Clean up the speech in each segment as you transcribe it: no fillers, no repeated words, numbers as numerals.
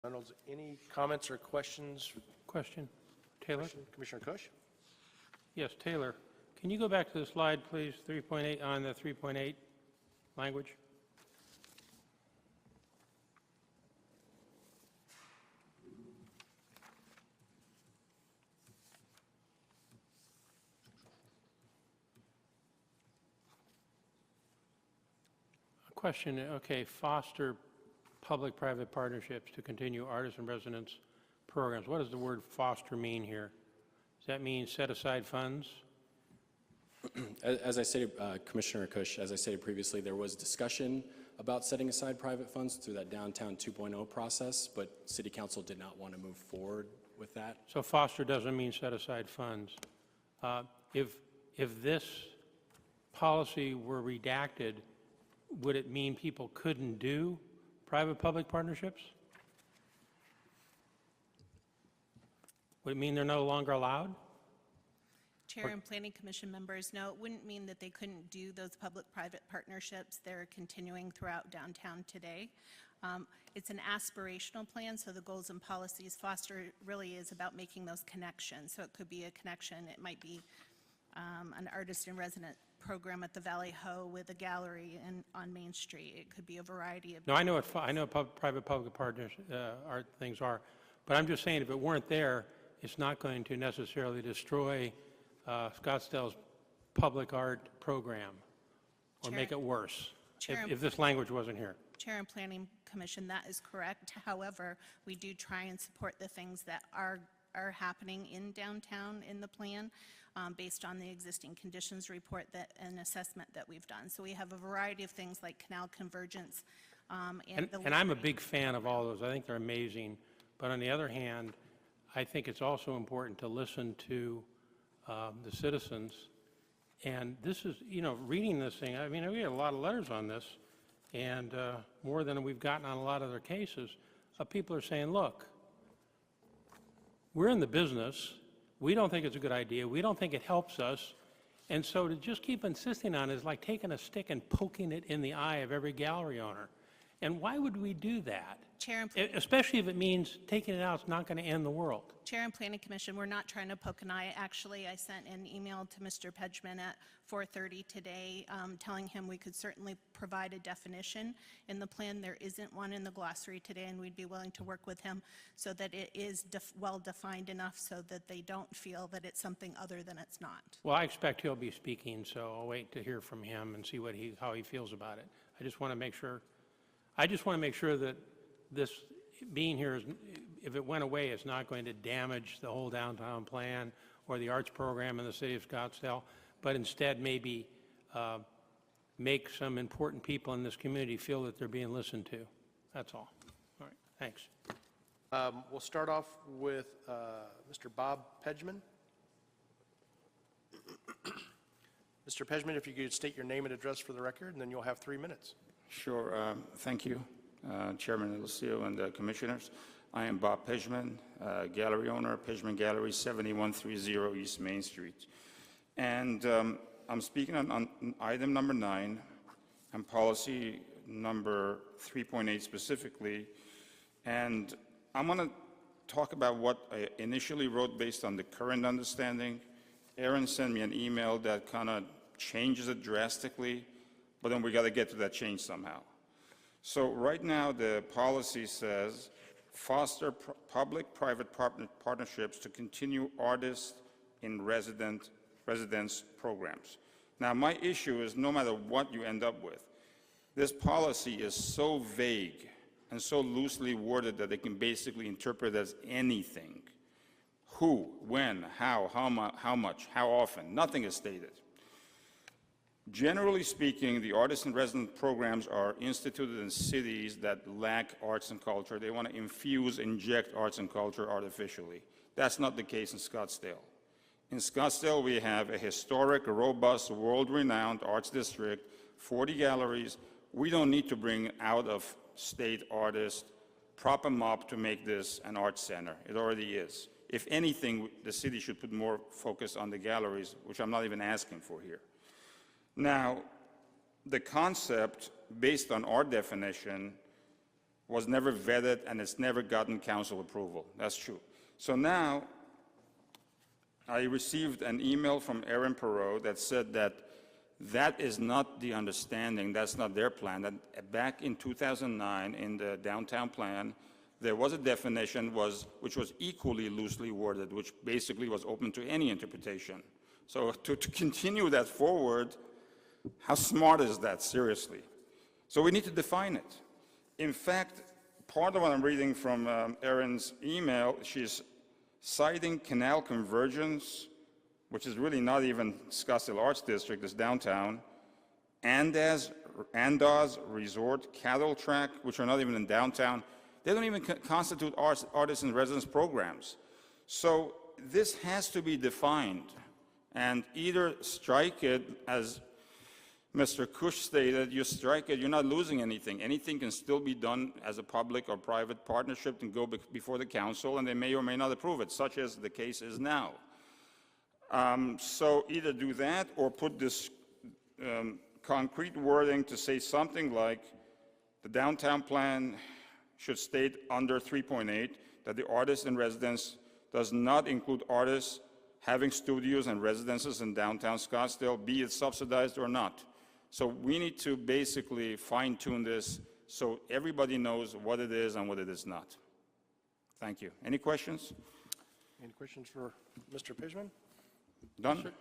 Reynolds, any comments or questions? Question. Taylor? Commissioner Cush? Yes, Taylor. Can you go back to the slide, please, 3.8, on the 3.8 language? A question, okay, foster public-private partnerships to continue artist and residence programs. What does the word foster mean here? Does that mean set aside funds? As I stated, Commissioner Cush, as I stated previously, there was discussion about setting aside private funds through that Downtown 2.0 process, but City Council did not want to move forward with that. So foster doesn't mean set aside funds. If this policy were redacted, would it mean people couldn't do private-public partnerships? Would it mean they're no longer allowed? Chair and Planning Commission members, no, it wouldn't mean that they couldn't do those public-private partnerships. They're continuing throughout downtown today. It's an aspirational plan, so the goals and policies foster really is about making those connections. So it could be a connection. It might be an artist in resident program at the Valley Ho with a gallery on Main Street. It could be a variety of. No, I know what private-public partners art things are, but I'm just saying if it weren't there, it's not going to necessarily destroy Scottsdale's public art program or make it worse if this language wasn't here. Chair and Planning Commission, that is correct. However, we do try and support the things that are happening in downtown in the plan based on the existing conditions report and assessment that we've done. So we have a variety of things like canal convergence. And I'm a big fan of all those. I think they're amazing. But on the other hand, I think it's also important to listen to the citizens. And this is, you know, reading this thing, I mean, we had a lot of letters on this, and more than we've gotten on a lot of other cases, people are saying, look, we're in the business. We don't think it's a good idea. We don't think it helps us. And so to just keep insisting on it is like taking a stick and poking it in the eye of every gallery owner. And why would we do that? Chair and especially if it means taking it out is not going to end the world. Chair and Planning Commission, we're not trying to poke an eye. Actually, I sent an email to Mr. Pedgman at 4:30 today telling him we could certainly provide a definition in the plan. There isn't one in the glossary today, and we'd be willing to work with him so that it is well defined enough so that they don't feel that it's something other than it's not. Well, I expect he'll be speaking, so I'll wait to hear from him and see how he feels about it. I just want to make sure that this being here, if it went away, it's not going to damage the whole downtown plan or the arts program in the city of Scottsdale, but instead maybe make some important people in this community feel that they're being listened to. That's all. All right, thanks. We'll start off with Mr. Bob Pedgman. Mr. Pedgman, if you could state your name and address for the record, and then you'll have 3 minutes. Sure. Thank you, Chairman Lucio and the Commissioners. I am Bob Pedgman, gallery owner, Pedgman Gallery, 7130 East Main Street. And I'm speaking on item number 9 and policy number 3.8 specifically. And I'm going to talk about what I initially wrote based on the current understanding. Aaron sent me an email that kind of changes it drastically, but then we got to get to that change somehow. So right now the policy says foster public-private partnerships to continue artist in residence programs. Now my issue is no matter what you end up with, this policy is so vague and so loosely worded that they can basically interpret it as anything. Who, when, how much, how often, nothing is stated. Generally speaking, the artist in residence programs are instituted in cities that lack arts and culture. They want to inject arts and culture artificially. That's not the case in Scottsdale. In Scottsdale, we have a historic, robust, world-renowned arts district, 40 galleries. We don't need to bring out-of-state artists, prop them up to make this an arts center. It already is. If anything, the city should put more focus on the galleries, which I'm not even asking for here. Now, the concept, based on our definition, was never vetted, and it's never gotten council approval. That's true. So now, I received an email from Aaron Perot that said that that is not the understanding, that's not their plan. That back in 2009, in the downtown plan, there was a definition which was equally loosely worded, which basically was open to any interpretation. So to continue that forward, how smart is that, seriously? So we need to define it. In fact, part of what I'm reading from Erin's email, she's citing canal convergence, which is really not even Scottsdale Arts District, it's downtown, Andaz Resort, Cattle Track, which are not even in downtown. They don't even constitute artist in residence programs. So this has to be defined, and either strike it, as Mr. Kush stated, you strike it, you're not losing anything. Anything can still be done as a public or private partnership and go before the council, and they may or may not approve it, such as the case is now. So either do that or put this concrete wording to say something like the downtown plan should state under 3.8 that the artist in residence does not include artists having studios and residences in downtown Scottsdale, be it subsidized or not. So we need to basically fine-tune this so everybody knows what it is and what it is not. Thank you. Any questions? Any questions for Mr. Pishman? Done?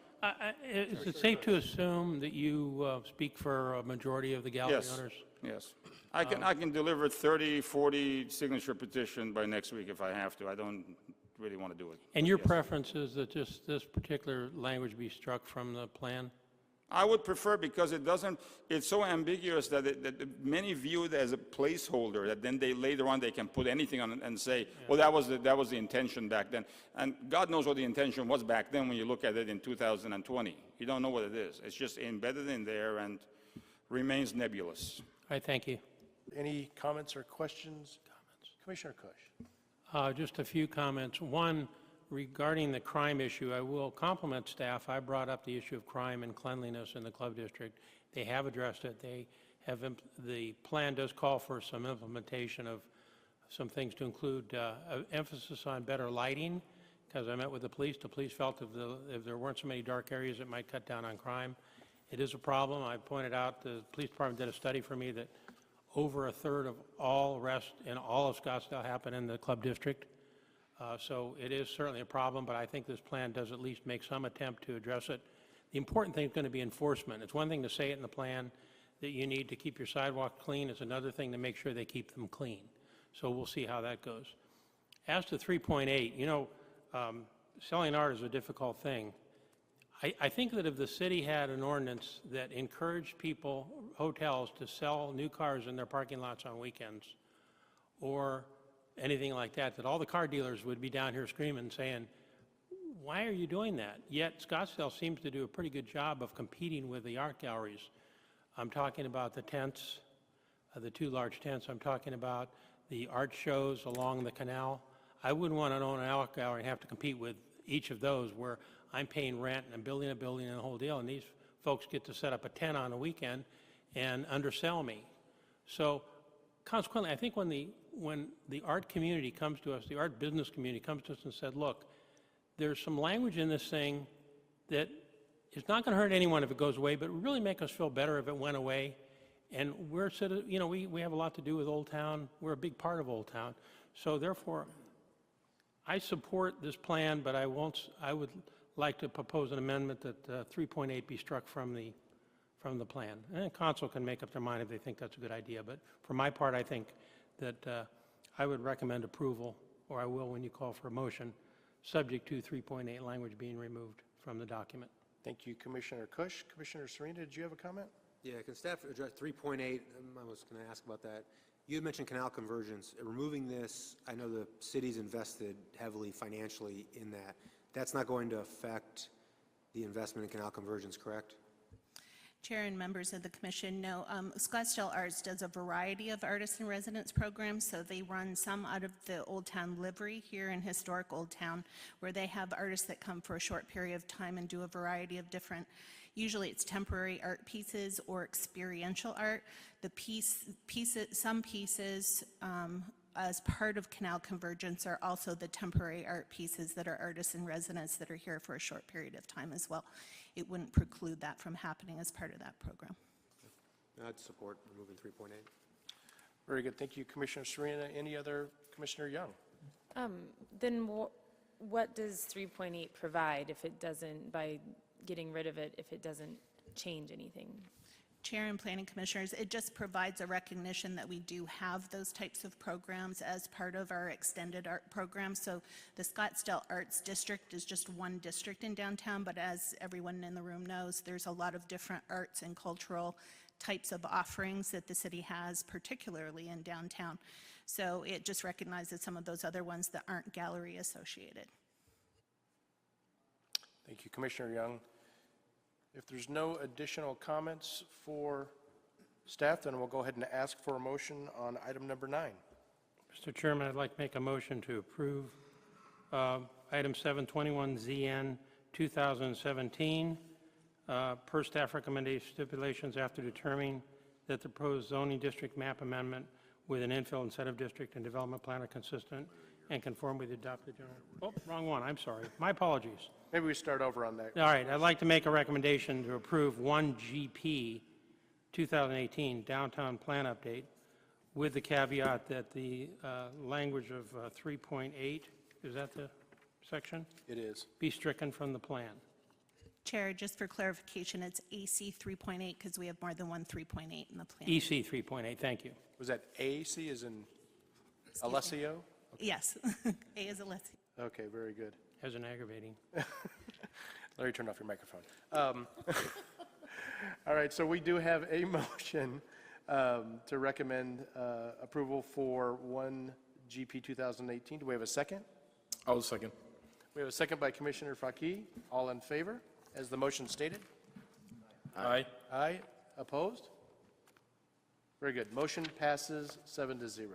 Is it safe to assume that you speak for a majority of the gallery Yes. owners? Yes. I can deliver 30, 40 signature petition by next week if I have to. I don't really want to do it. And your preference is that just this particular language be struck from the plan? I would prefer, because it doesn't, it's so ambiguous that many view it as a placeholder, that then later on they can put anything on it and say, well, that was the intention back then. And God knows what the intention was back then when you look at it in 2020. You don't know what it is. It's just embedded in there and remains nebulous. All right, thank you. Any comments or questions? Commissioner Kush. Just a few comments. One, regarding the crime issue, I will compliment staff. I brought up the issue of crime and cleanliness in the club district. They have addressed it. They have, the plan does call for some implementation of some things to include emphasis on better lighting, because I met with the police. The police felt if there weren't so many dark areas, it might cut down on crime. It is a problem. I pointed out, the police department did a study for me that over a third of all arrests in all of Scottsdale happen in the club district. So it is certainly a problem, but I think this plan does at least make some attempt to address it. The important thing is going to be enforcement. It's one thing to say it in the plan that you need to keep your sidewalk clean. It's another thing to make sure they keep them clean. So we'll see how that goes. As to 3.8, you know, selling art is a difficult thing. I think that if the city had an ordinance that encouraged people, hotels, to sell new cars in their parking lots on weekends, or anything like that, that all the car dealers would be down here screaming, saying, why are you doing that? Yet Scottsdale seems to do a pretty good job of competing with the art galleries. I'm talking about the tents, the two large tents. I'm talking about the art shows along the canal. I wouldn't want to own an art gallery and have to compete with each of those, where I'm paying rent and I'm building a building and the whole deal, and these folks get to set up a tent on a weekend and undersell me. So consequently, I think when the art community comes to us, the art business community comes to us and said, look, there's some language in this thing that is not going to hurt anyone if it goes away, but it would really make us feel better if it went away. And we're, you know, we have a lot to do with Old Town. We're a big part of Old Town. So therefore, I support this plan, but I would like to propose an amendment that 3.8 be struck from the plan. And council can make up their mind if they think that's a good idea. But for my part, I think that I would recommend approval, or I will when you call for a motion, subject to 3.8 language being removed from the document. Thank you, Commissioner Kush. Commissioner Serena, did you have a comment? Yeah, can staff address 3.8? I was going to ask about that. You had mentioned canal conversions. Removing this, I know the city's invested heavily financially in that. That's not going to affect the investment in canal conversions, correct? Chair and members of the commission, no. Scottsdale Arts does a variety of artist in residence programs, so they run some out of the Old Town livery here in historic Old Town, where they have artists that come for a short period of time and do a variety of different Usually it's temporary art pieces or experiential art. Some pieces as part of Canal Convergence are also the temporary art pieces that are artists in residence that are here for a short period of time as well. It wouldn't preclude that from happening as part of that program. I'd support removing 3.8. Very good. Thank you, Commissioner Serena. Any other? Commissioner Young? Then what does 3.8 provide if it doesn't, by getting rid of it, if it doesn't change anything? Chair and Planning Commissioners, it just provides a recognition that we do have those types of programs as part of our extended art program. So the Scottsdale Arts District is just one district in downtown, but as everyone in the room knows, there's a lot of different arts and cultural types of offerings that the city has, particularly in downtown. So it just recognizes some of those other ones that aren't gallery associated. Thank you, Commissioner Young. If there's no additional comments for staff, then we'll go ahead and ask for a motion on item number 9. Mr. Chairman, I'd like to make a motion to approve item 721ZN 2017 per staff recommendation stipulations after determining that the proposed zoning district map amendment with an infill incentive district and development plan are consistent and conform with the adopted general. Oh, wrong one, I'm sorry. My apologies. Maybe we start over on that. All right, I'd like to make a recommendation to approve 1GP 2018 downtown plan update with the caveat that the language of 3.8, is that the section? It is. Be stricken from the plan. Chair, just for clarification, it's AC 3.8 because we have more than one 3.8 in the plan. EC 3.8, thank you. Was that AAC as in Alessio? Yes, A is Alessi. Okay, very good. As an aggravating. Larry, turn off your microphone. All right, so we do have a motion to recommend approval for 1GP 2018. Do we have a second? I'll second. We have a second by Commissioner Faki. All in favor, as the motion stated? Aye. Aye. Opposed? Very good. Motion passes 7-0.